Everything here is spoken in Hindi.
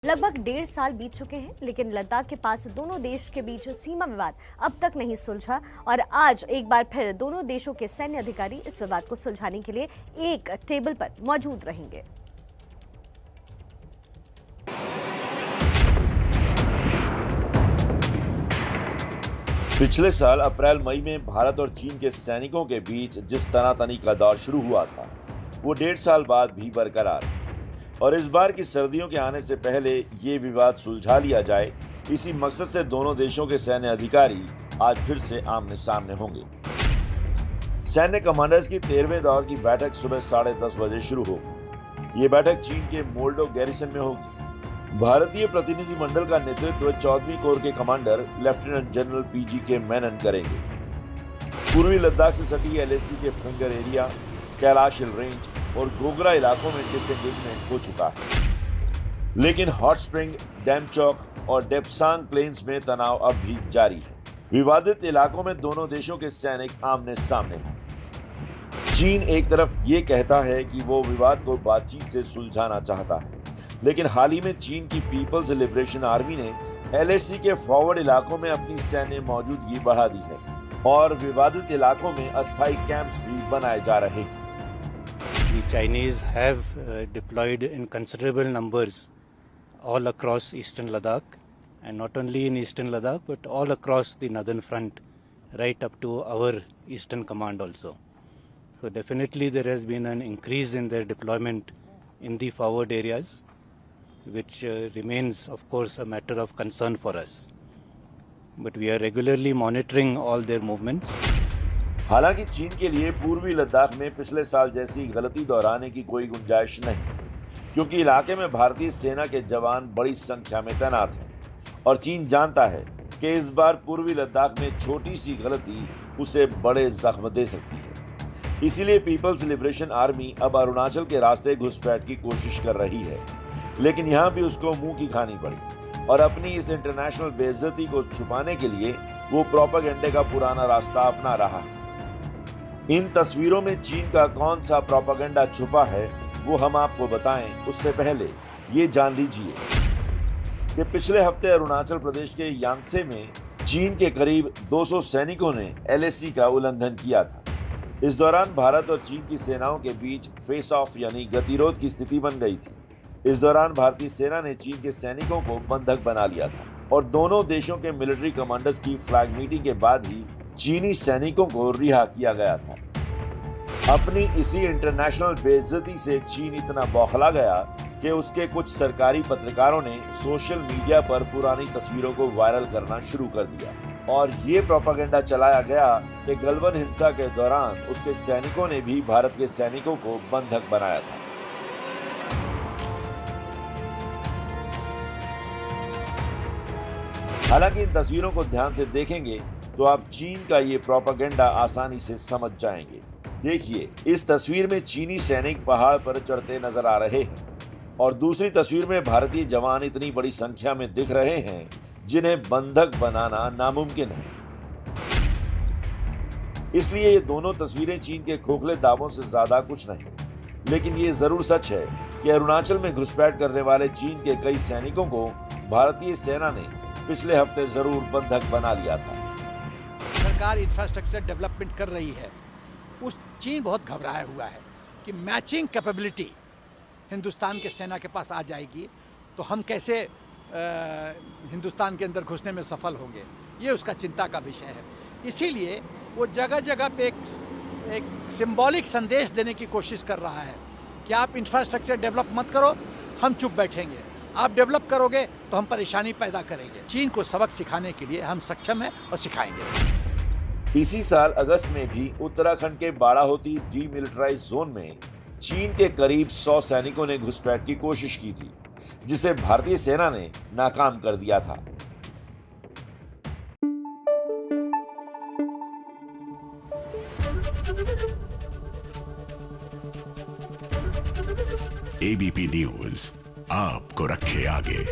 लगभग 1.5 साल बीत चुके हैं, लेकिन लद्दाख के पास दोनों देश के बीच सीमा विवाद अब तक नहीं सुलझा और आज एक बार फिर दोनों देशों के सैन्य अधिकारी इस विवाद को सुलझाने के लिए एक टेबल पर मौजूद रहेंगे। पिछले साल अप्रैल मई में भारत और चीन के सैनिकों के बीच जिस तनातनी का दौर शुरू हुआ था, वो 1.5 साल बाद भी बरकरार है। और इस बार की सर्दियों के आने से पहले ये विवाद सुलझा लिया जाए, इसी मकसद से दोनों देशों के सैन्य अधिकारी आज फिर से आमने सामने होंगे। सैन्य कमांडर्स की 13वें दौर की बैठक सुबह 10:30 बजे शुरू होगी। ये बैठक चीन के मोल्डो गैरिसन में होगी। भारतीय प्रतिनिधिमंडल का नेतृत्व 14वीं कोर के commander lieutenant general PGK Menon करेंगे। पूर्वी लद्दाख से सटी LAC के finger area, Kailash hill range और गोगरा इलाकों में डिसएंगेजमेंट हो चुका है, लेकिन हॉट स्प्रिंग, डैमचौक और डेप्सांग प्लेन्स में तनाव अब भी जारी है। विवादित इलाकों में दोनों देशों के सैनिक आमने सामने हैं। चीन एक तरफ ये कहता है कि वो विवाद को बातचीत से सुलझाना चाहता है, लेकिन हाल ही में चीन की पीपल्स लिबरेशन आर्मी ने LAC के फॉरवर्ड इलाकों में अपनी सैन्य मौजूदगी बढ़ा दी है और विवादित इलाकों में अस्थायी कैंप्स भी बनाए जा रहे हैं। The Chinese have deployed in considerable numbers all across eastern Ladakh, and not only in eastern Ladakh but all across the northern front, right up to our eastern command also. So definitely there has been an increase in their deployment in the forward areas, which remains of course a matter of concern for us. But we are regularly monitoring all their movements. हालांकि चीन के लिए पूर्वी लद्दाख में पिछले साल जैसी गलती दोहराने की कोई गुंजाइश नहीं, क्योंकि इलाके में भारतीय सेना के जवान बड़ी संख्या में तैनात हैं और चीन जानता है कि इस बार पूर्वी लद्दाख में छोटी सी गलती उसे बड़े जख्म दे सकती है। इसीलिए पीपल्स लिबरेशन आर्मी अब अरुणाचल के रास्ते घुसपैठ की कोशिश कर रही है, लेकिन यहाँ भी उसको मुंह की खानी पड़ी और अपनी इस इंटरनेशनल बेइज्जती को छुपाने के लिए वो प्रोपेगेंडे का पुराना रास्ता अपना रहा है। इन तस्वीरों में चीन का कौन सा प्रोपेगेंडा छुपा है वो हम आपको बताएं, उससे पहले ये जान लीजिए कि पिछले हफ्ते अरुणाचल प्रदेश के यांगसे में चीन के करीब 200 सैनिकों ने LAC का उल्लंघन किया था। इस दौरान भारत और चीन की सेनाओं के बीच फेस ऑफ यानी गतिरोध की स्थिति बन गई थी। इस दौरान भारतीय सेना ने चीन के सैनिकों को बंधक बना लिया था और दोनों देशों के मिलिट्री कमांडर्स की फ्लैग मीटिंग के बाद ही चीनी सैनिकों को रिहा किया गया था। अपनी इसी इंटरनेशनल बेइज्जती से चीन इतना बौखला गया कि उसके कुछ सरकारी पत्रकारों ने सोशल मीडिया पर पुरानी तस्वीरों को वायरल करना शुरू कर दिया और ये प्रोपेगेंडा चलाया गया कि गलवान हिंसा के दौरान उसके सैनिकों ने भी भारत के सैनिकों को बंधक बनाया था। हालांकि इन तस्वीरों को ध्यान से देखेंगे तो आप चीन का ये प्रोपेगेंडा आसानी से समझ जाएंगे। देखिए, इस तस्वीर में चीनी सैनिक पहाड़ पर चढ़ते नजर आ रहे हैं और दूसरी तस्वीर में भारतीय जवान इतनी बड़ी संख्या में दिख रहे हैं जिन्हें बंधक बनाना नामुमकिन है। इसलिए ये दोनों तस्वीरें चीन के खोखले दावों से ज्यादा कुछ नहीं, लेकिन ये जरूर सच है कि अरुणाचल में घुसपैठ करने वाले चीन के कई सैनिकों को भारतीय सेना ने पिछले हफ्ते जरूर बंधक बना लिया था। सरकार इंफ्रास्ट्रक्चर डेवलपमेंट कर रही है, उस चीन बहुत घबराया हुआ है कि मैचिंग कैपेबिलिटी हिंदुस्तान के सेना के पास आ जाएगी तो हम कैसे हिंदुस्तान के अंदर घुसने में सफल होंगे, ये उसका चिंता का विषय है। इसीलिए वो जगह जगह पे एक सिंबॉलिक संदेश देने की कोशिश कर रहा है कि आप इंफ्रास्ट्रक्चर डेवलप मत करो, हम चुप बैठेंगे, आप डेवलप करोगे तो हम परेशानी पैदा करेंगे। चीन को सबक सिखाने के लिए हम सक्षम हैं और सिखाएंगे। इसी साल अगस्त में भी उत्तराखंड के बाड़ाहोती डीमिलिटराइज्ड जोन में चीन के करीब 100 सैनिकों ने घुसपैठ की कोशिश की थी, जिसे भारतीय सेना ने नाकाम कर दिया था। ABP न्यूज आपको रखे आगे।